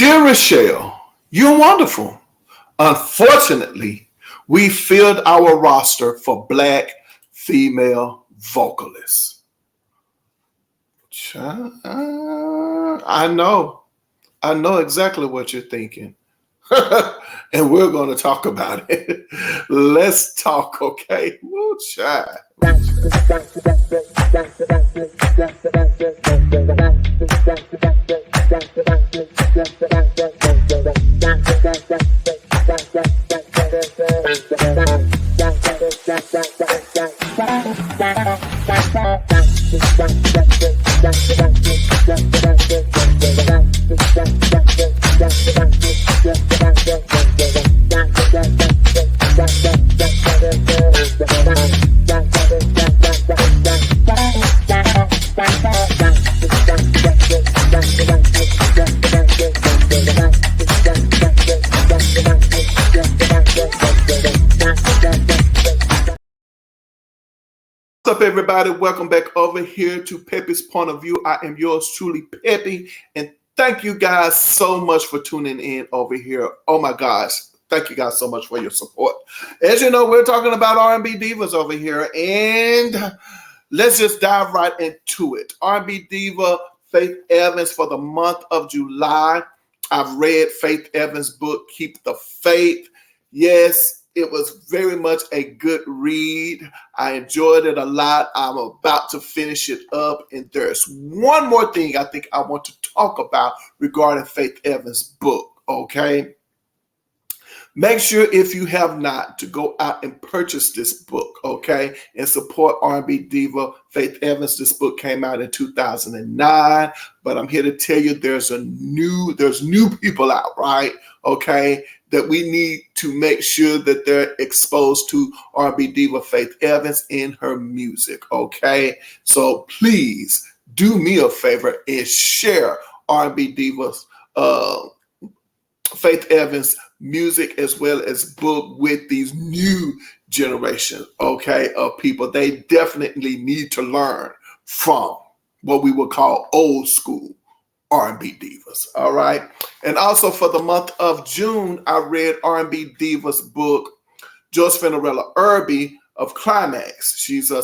Dear Rochelle, you're wonderful. Unfortunately, we filled our roster for Black female vocalists. I know exactly what you're thinking. And we're going to talk about it. Let's talk, okay? Woo, child. What's up, everybody? Welcome back over here to Peppy's Point of View. I am yours truly, Peppy, and thank you guys so much for tuning in over here. Oh my gosh, thank you guys so much for your support. As you know, we're talking about R&B divas over here, and let's just dive right into it. R&B diva Faith Evans for the month of July. I've read Faith Evans' book, Keep the Faith. Yes, it was very much a good read. I enjoyed it a lot. I'm about to finish it up. And there's one more thing I think I want to talk about regarding Faith Evans' book, okay? Make sure, if you have not, to go out and purchase this book, okay? And support R&B diva Faith Evans. This book came out in 2009, but I'm here to tell you there's new people out, right? Okay, that we need to make sure that they're exposed to R&B diva Faith Evans in her music, okay? So please do me a favor and share R&B diva's Faith Evans music as well as book with these new generation, okay, of people. They definitely need to learn from what we would call old school R&B divas, all right? And also for the month of June, I read R&B diva's book, Josephine Irby of Climax. She's a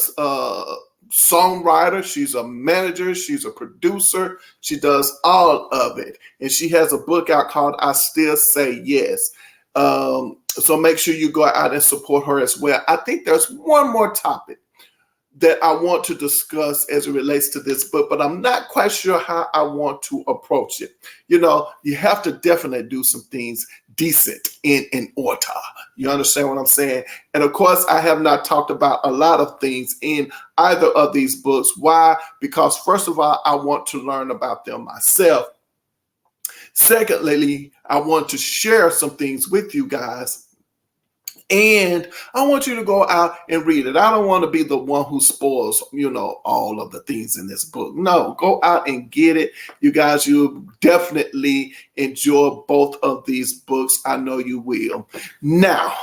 songwriter, she's a manager, she's a producer, she does all of it. And she has a book out called I Still Say Yes. So make sure you go out and support her as well. I think there's one more topic that I want to discuss as it relates to this book, but I'm not quite sure how I want to approach it. You know, you have to definitely do some things decent in order. You understand what I'm saying? And of course, I have not talked about a lot of things in either of these books. Why? Because first of all, I want to learn about them myself. Secondly, I want to share some things with you guys. And I want you to go out and read it. I don't want to be the one who spoils, all of the things in this book. No, go out and get it. You guys, you'll definitely enjoy both of these books. I know you will. Now,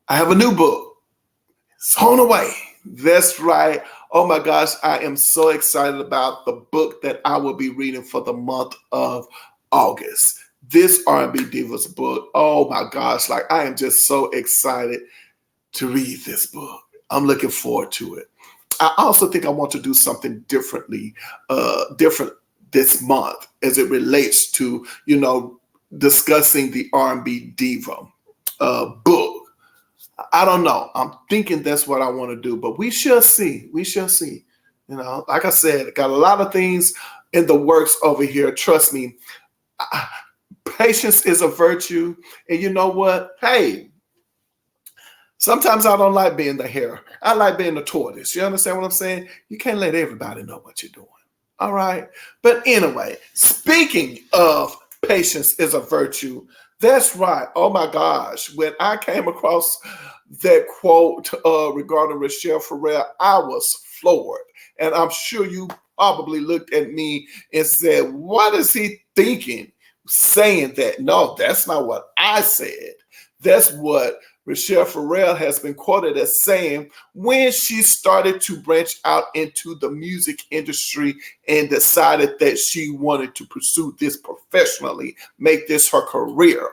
I have a new book. It's on the way. That's right. Oh my gosh, I am so excited about the book that I will be reading for the month of August. This R&B Divas book, oh my gosh, like I am just so excited to read this book. I'm looking forward to it. I also think I want to do something different this month as it relates to, discussing the R&B Diva book. I don't know. I'm thinking that's what I want to do, but we shall see. We shall see. Like I said, got a lot of things in the works over here. Trust me. Patience is a virtue. And you know what? Hey, sometimes I don't like being the hare. I like being the tortoise. You understand what I'm saying? You can't let everybody know what you're doing. All right. But anyway, speaking of patience is a virtue, that's right. Oh my gosh. When I came across that quote regarding rachelleferrell, I was floored. And I'm sure you probably looked at me and said, what is he thinking saying that? No, that's not what I said. That's what Ferrell has been quoted as saying, when she started to branch out into the music industry and decided that she wanted to pursue this professionally, make this her career,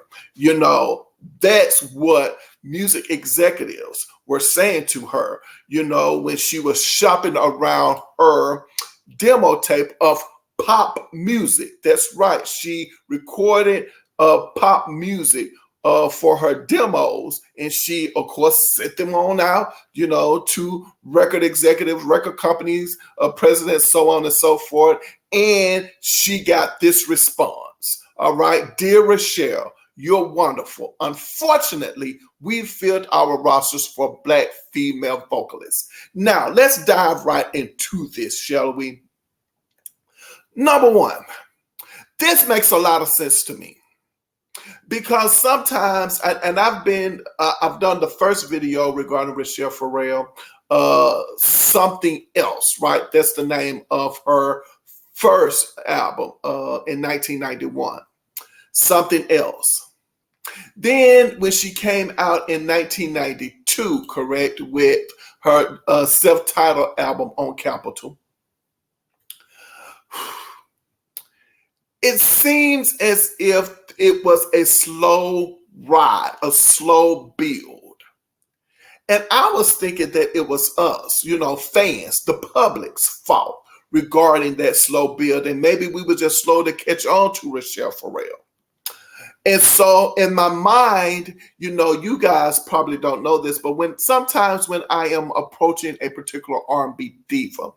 that's what music executives were saying to her, when she was shopping around her demo tape of pop music. That's right. She recorded pop music for her demos, and she, of course, sent them on out, to record executives, record companies, presidents, so on and so forth. And she got this response. All right, dear Rachelle, you're wonderful. Unfortunately, we filled our rosters for Black female vocalists. Now, let's dive right into this, shall we? Number one, this makes a lot of sense to me. Because sometimes, and I've done the first video regarding Rachelle Ferrell, Something Else, right? That's the name of her first album in 1991, Something Else. Then when she came out in 1992, correct, with her self-titled album On Capitol, it seems as if it was a slow ride, a slow build. And I was thinking that it was us, fans, the public's fault regarding that slow build. And maybe we were just slow to catch on to Rachelle Ferrell. And so in my mind, you guys probably don't know this, but sometimes when I am approaching a particular R&B diva,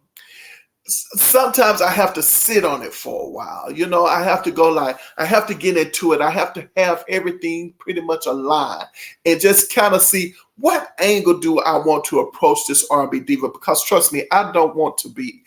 sometimes I have to sit on it for a while. I have to go I have to get into it. I have to have everything pretty much aligned and just kind of see what angle do I want to approach this R&B diva, because trust me, I don't want to be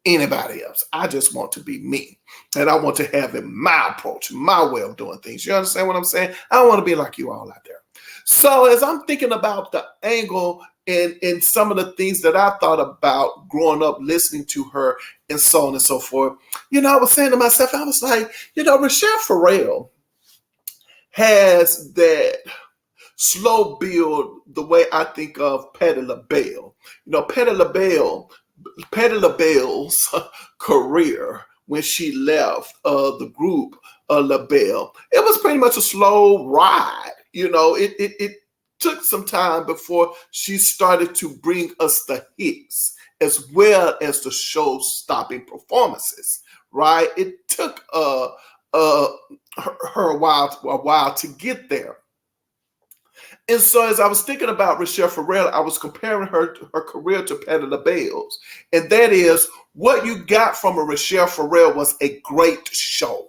anybody else. I just want to be me. And I want to have it my approach, my way of doing things. You understand what I'm saying? I don't want to be like you all out there. So as I'm thinking about the angle and some of the things that I thought about growing up listening to her and so on and so forth, I was saying to myself, I was like, Rachelle Ferrell has that slow build the way I think of Patti LaBelle. Patti LaBelle's career when she left the group LaBelle, it was pretty much a slow ride. It took some time before she started to bring us the hits as well as the show-stopping performances, right? It took her a while to get there. And so as I was thinking about Rachelle Ferrell, I was comparing her career to Patti LaBelle's. And that is, what you got from a Rachelle Ferrell was a great show.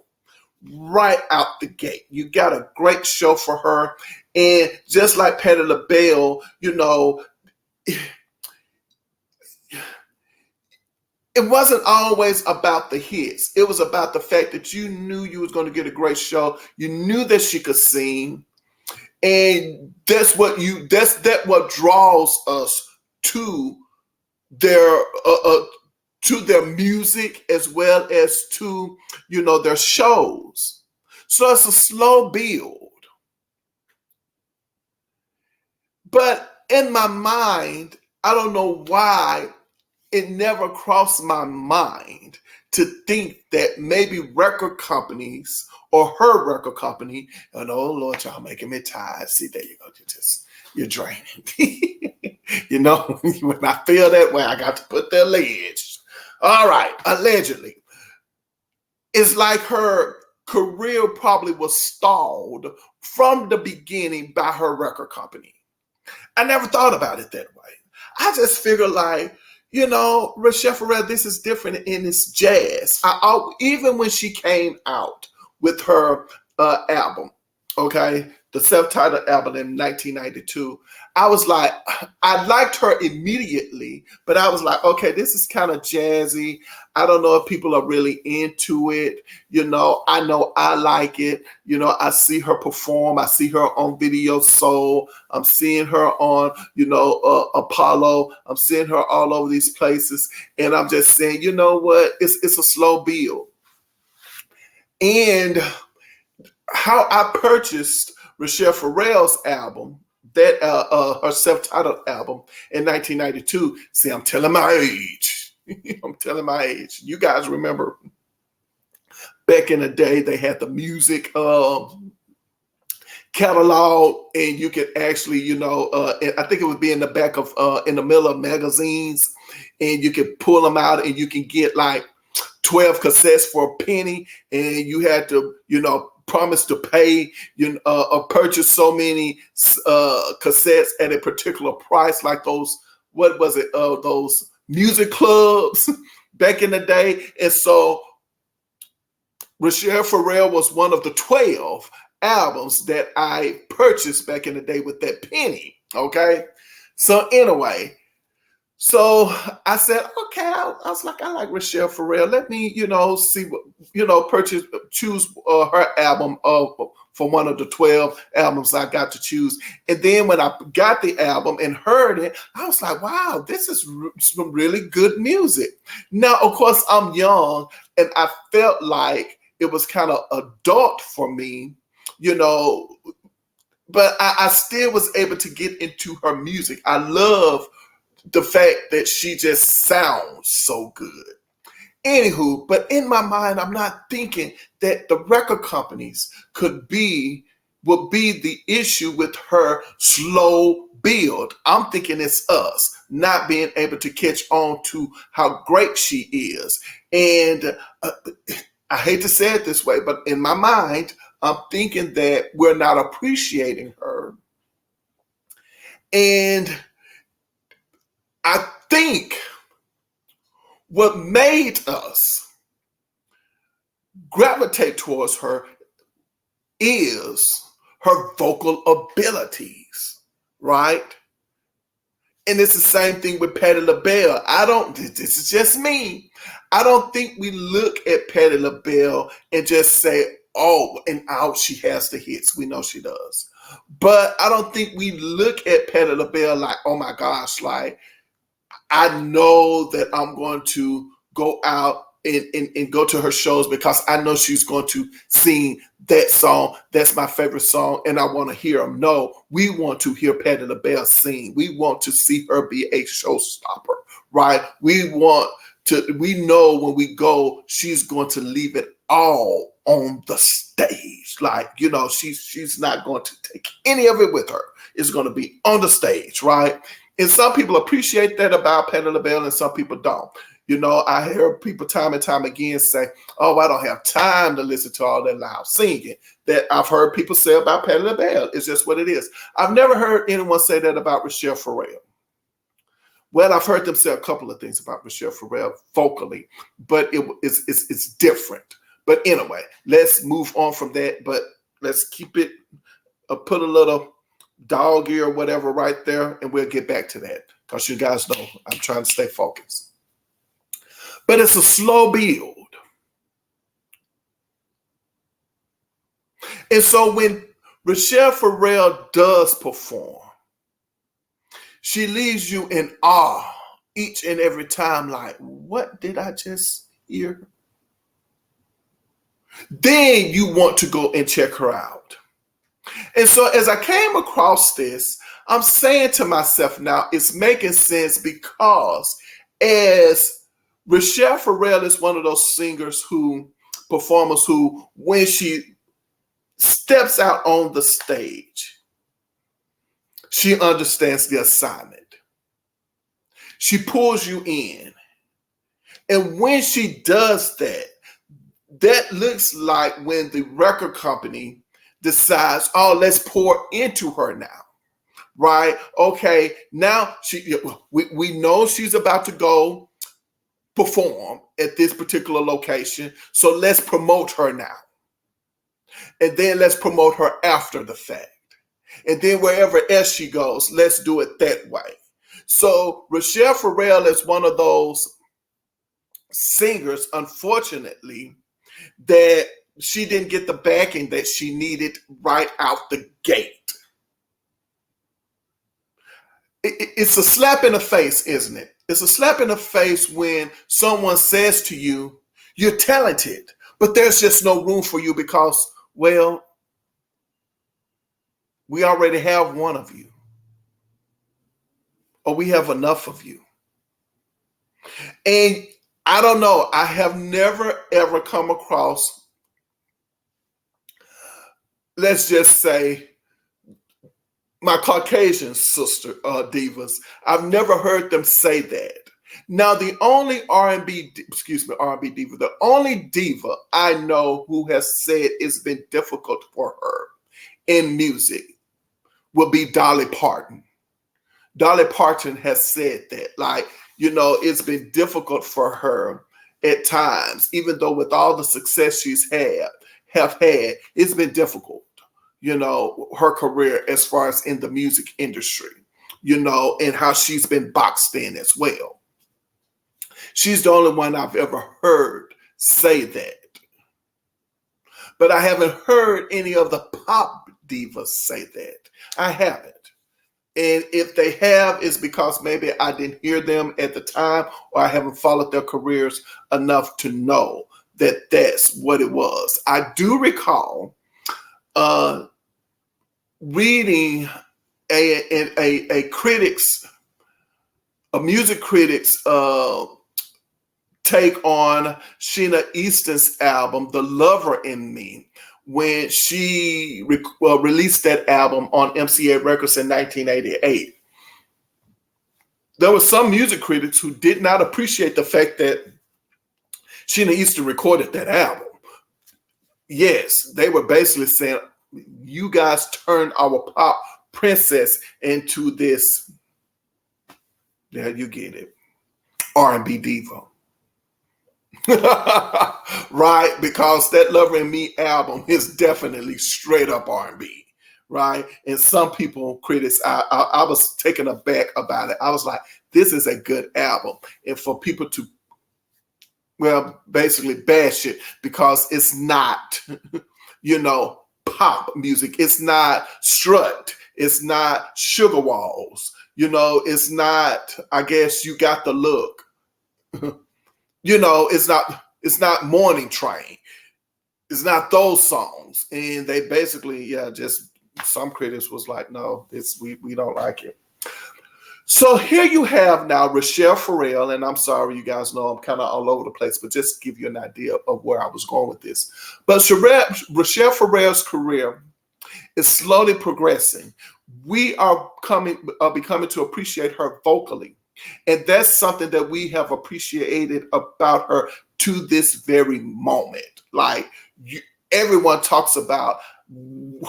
Right out the gate, you got a great show for her. And just like Patti LaBelle, it wasn't always about the hits. It was about the fact that you knew you was going to get a great show. You knew that she could sing. And that's what draws us to their music as well as to their shows. So it's a slow build. But in my mind, I don't know why it never crossed my mind to think that maybe record companies or her record company, and oh Lord, y'all making me tired. See, there you go. You're draining. When I feel that way, I got to put the alleged. All right, allegedly. It's like her career probably was stalled from the beginning by her record company. I never thought about it that way. I just figured Rachelle Ferrell, this is different in its jazz. Even when she came out with her album, okay, the self-titled album in 1992, I was like, I liked her immediately, but I was like, okay, this is kind of jazzy. I don't know if people are really into it. I know I like it. I see her perform. I see her on Video Soul. I'm seeing her on, Apollo. I'm seeing her all over these places. And I'm just saying, you know what? It's a slow build. And how I purchased Rachelle Ferrell's album her self-titled album in 1992. See, I'm telling my age. I'm telling my age. You guys remember back in the day they had the music catalog, and you could actually, I think it would be in the back of in the middle of magazines, and you could pull them out and you can get like 12 cassettes for a penny, and you had to, promise to pay, or purchase so many cassettes at a particular price, like those, what was it, those music clubs back in the day. And so Rachelleferrell was one of the 12 albums that I purchased back in the day with that penny. Okay. So anyway, so I said, okay, I was like, I like Rachelleferrell. Let me, see what, choose her album for one of the 12 albums I got to choose. And then when I got the album and heard it, I was like, wow, this is some really good music. Now, of course, I'm young, and I felt like it was kind of adult for me, but I still was able to get into her music. I love the fact that she just sounds so good. Anywho, but in my mind, I'm not thinking that the record companies would be the issue with her slow build. I'm thinking it's us not being able to catch on to how great she is. And I hate to say it this way, but in my mind, I'm thinking that we're not appreciating her. And I think what made us gravitate towards her is her vocal abilities, right? And it's the same thing with Patti LaBelle. This is just me. I don't think we look at Patti LaBelle and just say, oh, and out she has the hits. We know she does. But I don't think we look at Patti LaBelle like, oh my gosh, like, I know that I'm going to go out and go to her shows because I know she's going to sing that song. That's my favorite song, and I want to hear them. No, we want to hear Patti LaBelle sing. We want to see her be a showstopper, right? We know when we go, she's going to leave it all on the stage. Like, she's not going to take any of it with her. It's going to be on the stage, right? And some people appreciate that about Patti LaBelle and some people don't. I hear people time and time again say, oh, I don't have time to listen to all that loud singing. That I've heard people say about Patti LaBelle. It's just what it is. I've never heard anyone say that about Rachelleferrell. Well, I've heard them say a couple of things about Rachelleferrell vocally, but it's different. But anyway, let's move on from that. But let's keep it, put a little dog ear or whatever right there, and we'll get back to that because you guys know I'm trying to stay focused. But it's a slow build. And so when Rachelleferrell does perform, she leaves you in awe each and every time, like, what did I just hear? Then you want to go and check her out. And so as I came across this, I'm saying to myself now, it's making sense because as Rachelleferrell is one of those performers who, when she steps out on the stage, she understands the assignment. She pulls you in. And when she does that, that looks like when the record company decides, oh, let's pour into her now, right? Okay, now we know she's about to go perform at this particular location, so let's promote her now. And then let's promote her after the fact. And then wherever else she goes, let's do it that way. So Rachelleferrell is one of those singers, unfortunately, that she didn't get the backing that she needed right out the gate. It's a slap in the face, isn't it? It's a slap in the face when someone says to you, you're talented, but there's just no room for you because, well, we already have one of you. or we have enough of you. And I don't know, I have never ever come across, let's just say, my Caucasian sister divas. I've never heard them say that. Now, the only R&B diva, the only diva I know who has said it's been difficult for her in music will be Dolly Parton. Dolly Parton has said that, like, it's been difficult for her at times, even though with all the success she's have had, it's been difficult, her career as far as in the music industry, and how she's been boxed in as well. She's the only one I've ever heard say that. But I haven't heard any of the pop divas say that. I haven't. And if they have, it's because maybe I didn't hear them at the time, or I haven't followed their careers enough to know that that's what it was. I do recall reading a music critic's take on Sheena Easton's album, The Lover in Me, when she released that album on MCA Records in 1988. There were some music critics who did not appreciate the fact that Sheena Easton recorded that album. Yes, they were basically saying, you guys turned our pop princess into this, there you get it, R&B diva. Right? Because that Lover in Me album is definitely straight up R&B, right? And some people, critics, I was taken aback about it. I was like, this is a good album. And for people to, basically bash it because it's not, pop music. It's not strut. It's not Sugar Walls. It's not, I guess you got the look. It's not Morning Train. It's not those songs. And they basically, just some critics was like, no, we don't like it. So here you have now Rachelleferrell, and I'm sorry, you guys know I'm kind of all over the place, but just to give you an idea of where I was going with this. But Rachelleferrell's career is slowly progressing. We are becoming to appreciate her vocally. And that's something that we have appreciated about her to this very moment. Like, everyone talks about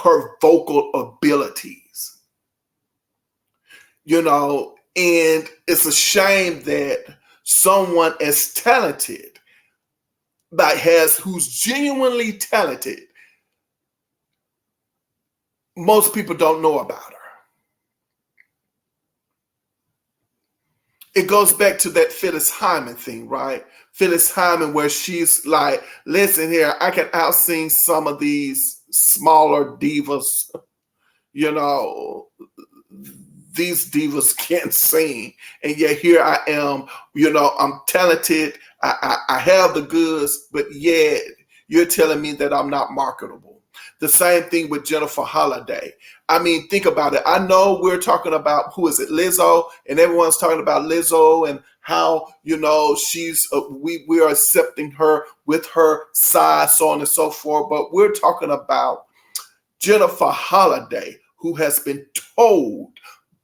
her vocal abilities, and it's a shame that someone as talented, who's genuinely talented, most people don't know about her. It goes back to that Phyllis Hyman thing, right? Phyllis Hyman, where she's like, listen here, I can out-sing some of these smaller divas. These divas can't sing. And yet here I am, I'm talented. I have the goods, but yet you're telling me that I'm not marketable. The same thing with Jennifer Holliday. I mean, think about it. I know we're talking about, who is it, Lizzo, and everyone's talking about Lizzo and how, she's, we are accepting her with her size, so on and so forth. But we're talking about Jennifer Holliday, who has been told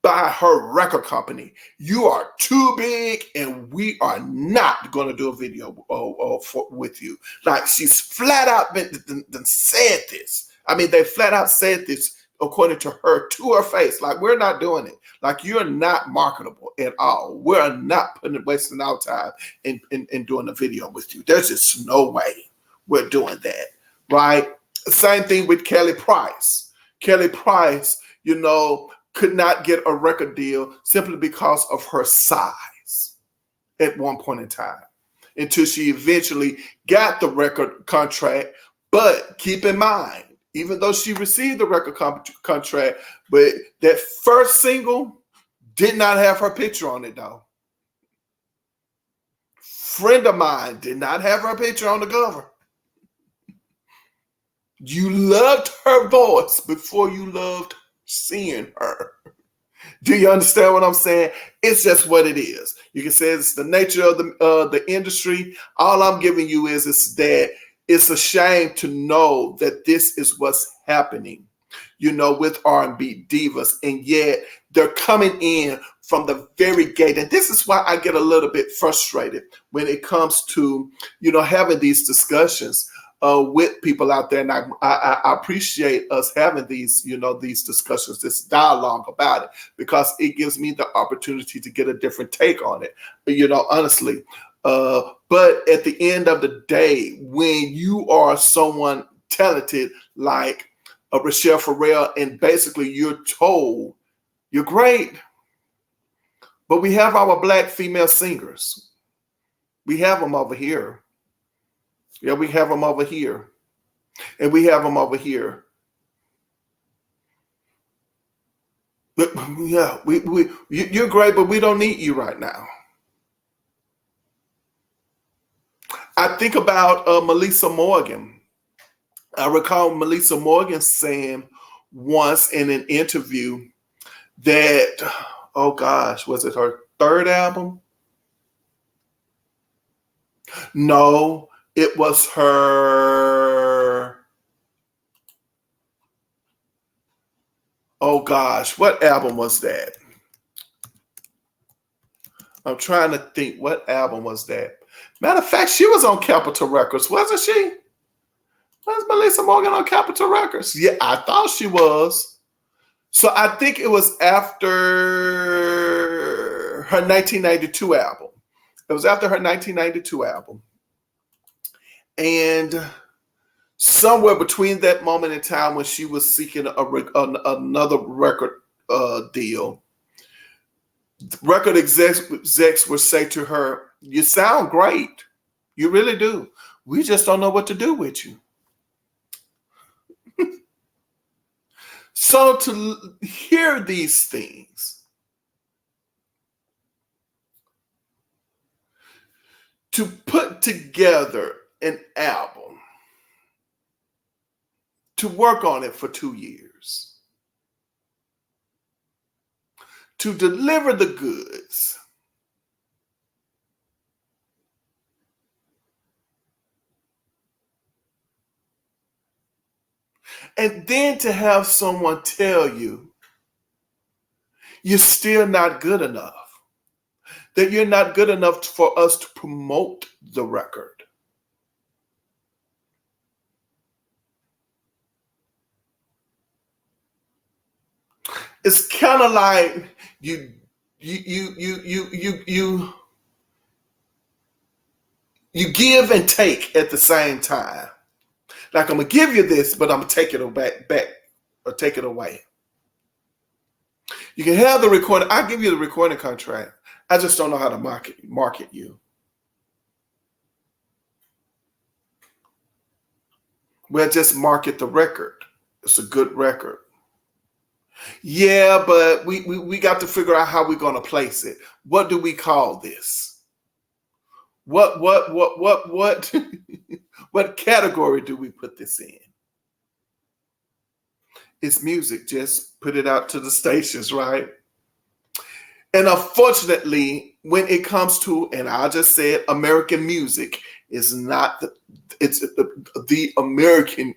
by her record company, you are too big and we are not going to do a video with you. Like, she's flat out been said this. I mean, they flat out said this, according to her, to her face. Like, we're not doing it. Like, you're not marketable at all. We're not wasting our time in doing a video with you. There's just no way we're doing that, right? Same thing with Kelly Price. Kelly Price, could not get a record deal simply because of her size at one point in time, until she eventually got the record contract. But keep in mind, even though she received the record contract, but that first single did not have her picture on it, though. Friend of Mine did not have her picture on the cover. You loved her voice before you loved seeing her. Do you understand what I'm saying? It's just what it is. You can say it's the nature of the industry. All I'm giving you is that it's a shame to know that this is what's happening, with R&B divas, and yet they're coming in from the very gate. And this is why I get a little bit frustrated when it comes to, having these discussions with people out there. And I appreciate us having these, these discussions, this dialogue about it, because it gives me the opportunity to get a different take on it, honestly. But at the end of the day, when you are someone talented like Rachelleferrell, and basically you're told you're great, but we have our Black female singers. We have them over here. Yeah, we have them over here. And we have them over here. But yeah, you're great, but we don't need you right now. I think about Melissa Morgan. I recall Melissa Morgan saying once in an interview that, oh gosh, was it her third album? No, it was her, oh gosh, what album was that? I'm trying to think, what album was that? Matter of fact, she was on Capitol Records, wasn't she? Was Melissa Morgan on Capitol Records? Yeah, I thought she was. So I think it was after her 1992 album. It was after her 1992 album. And somewhere between that moment in time when she was seeking another record deal, record execs would say to her, "You sound great. You really do. We just don't know what to do with you." So to hear these things, to put together an album, to work on it for 2 years, to deliver the goods, and then to have someone tell you you're still not good enough, that you're not good enough for us to promote the record. It's kind of like you give and take at the same time. Like, I'm gonna give you this, but I'm gonna take it back or take it away. You can have the recording. I give you the recording contract. I just don't know how to market you. We'll just market the record. It's a good record. Yeah, but we got to figure out how we're gonna place it. What do we call this? What what category do we put this in? It's music. Just put it out to the stations, right? And unfortunately, when it comes to, and I just said, American music is not the American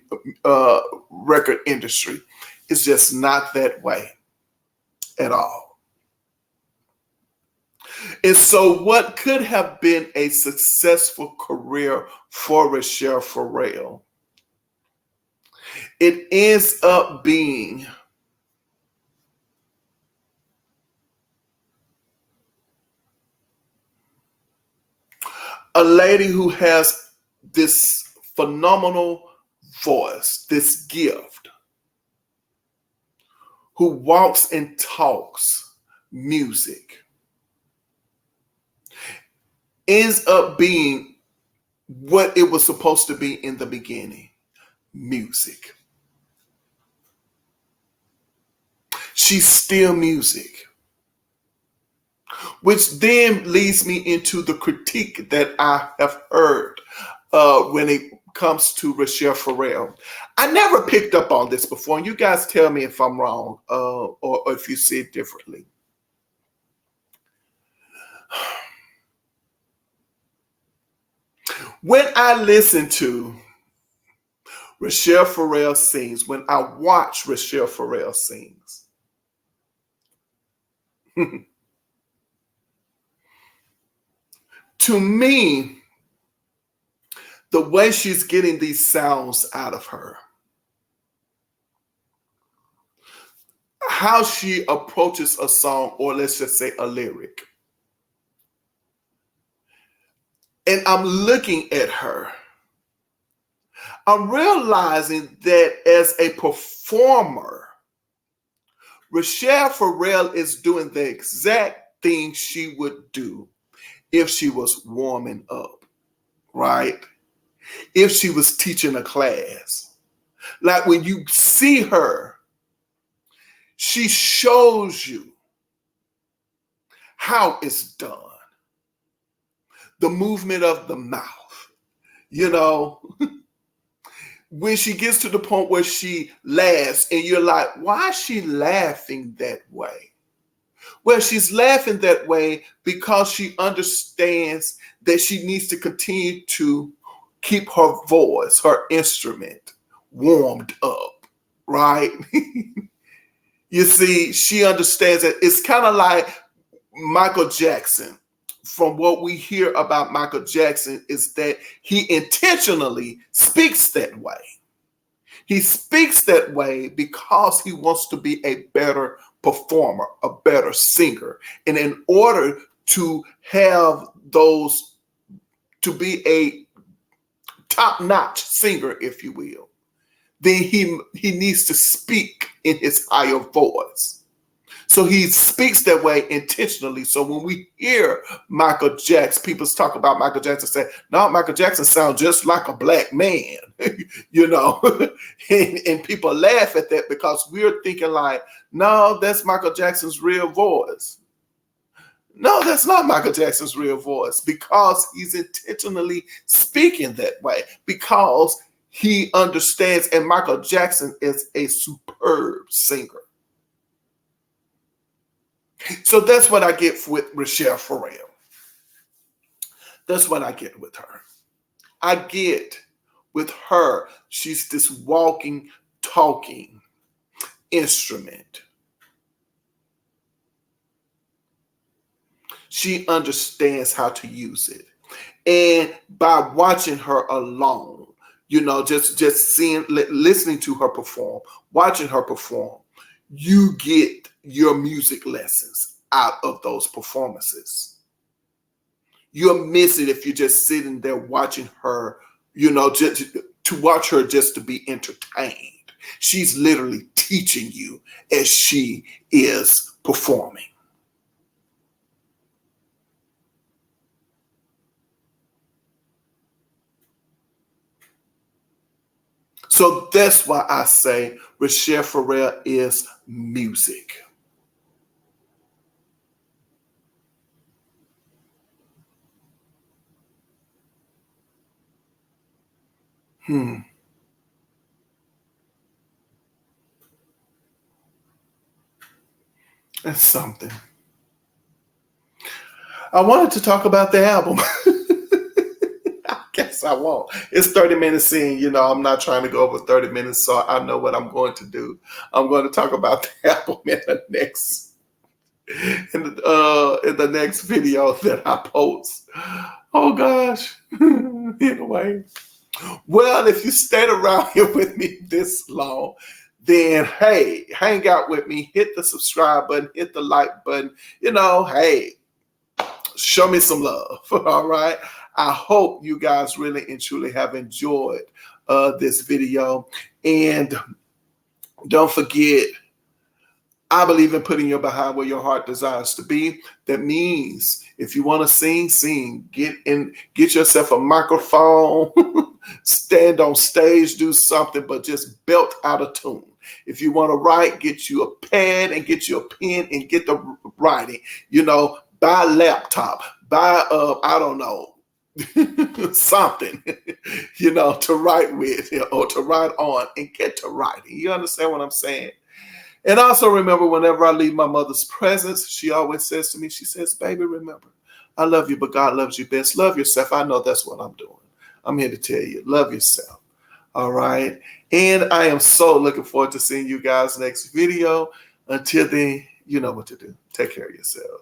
record industry. It's just not that way at all. And so what could have been a successful career for Rachelleferrell, it ends up being a lady who has this phenomenal voice, this gift, who walks and talks music, ends up being what it was supposed to be in the beginning, music. She's still music. Which then leads me into the critique that I have heard when it comes to Rachelleferrell. I never picked up on this before, and you guys tell me if I'm wrong or if you see it differently. When I listen to Rachelleferrell sings, when I watch Rachelleferrell sings, to me, the way she's getting these sounds out of her, how she approaches a song, or let's just say a lyric, and I'm looking at her, I'm realizing that as a performer, Rachelleferrell is doing the exact thing she would do if she was warming up, right? If she was teaching a class. Like when you see her, she shows you how it's done. The movement of the mouth, you know. When she gets to the point where she laughs and you're like, why is she laughing that way? Well, she's laughing that way because she understands that she needs to continue to keep her voice, her instrument, warmed up, right? You see, she understands that it's kind of like Michael Jackson. From what we hear about Michael Jackson is that he intentionally speaks that way. He speaks that way because he wants to be a better performer, a better singer. And in order to have those, to be a top-notch singer, if you will, then he needs to speak in his higher voice. So he speaks that way intentionally. So when we hear Michael Jackson, people talk about Michael Jackson, say, no, Michael Jackson sounds just like a black man, you know, and people laugh at that because we're thinking like, no, that's Michael Jackson's real voice. No, that's not Michael Jackson's real voice because he's intentionally speaking that way because he understands, and Michael Jackson is a superb singer. So that's what I get with Rachelleferrell. That's what I get with her. I get with her, she's this walking, talking instrument. She understands how to use it. And by watching her alone, you know, just seeing, listening to her perform, watching her perform, you get your music lessons out of those performances. You'll miss it if you're just sitting there watching her, you know, just to watch her just to be entertained. She's literally teaching you as she is performing. So that's why I say Rachelleferrell is music. That's something. I wanted to talk about the album. I guess I won't. It's 30 minutes in. You know, I'm not trying to go over 30 minutes, so I know what I'm going to do. I'm going to talk about the album in the next video that I post. Oh gosh. Anyway. Well, if you stayed around here with me this long, then hey, hang out with me, hit the subscribe button, hit the like button, you know, hey, show me some love. All right. I hope you guys really and truly have enjoyed this video. And don't forget, I believe in putting your behind where your heart desires to be. That means if you want to sing, sing. Get yourself a microphone, stand on stage, do something, but just belt out a tune. If you want to write, get you a pad and get you a pen and get the writing. You know, buy a laptop, buy I don't know, something, to write with or to write on and get to writing. You understand what I'm saying? And also remember, whenever I leave my mother's presence, she always says to me, she says, baby, remember, I love you, but God loves you best. Love yourself. I know that's what I'm doing. I'm here to tell you, love yourself. All right. And I am so looking forward to seeing you guys next video. Until then, you know what to do. Take care of yourselves.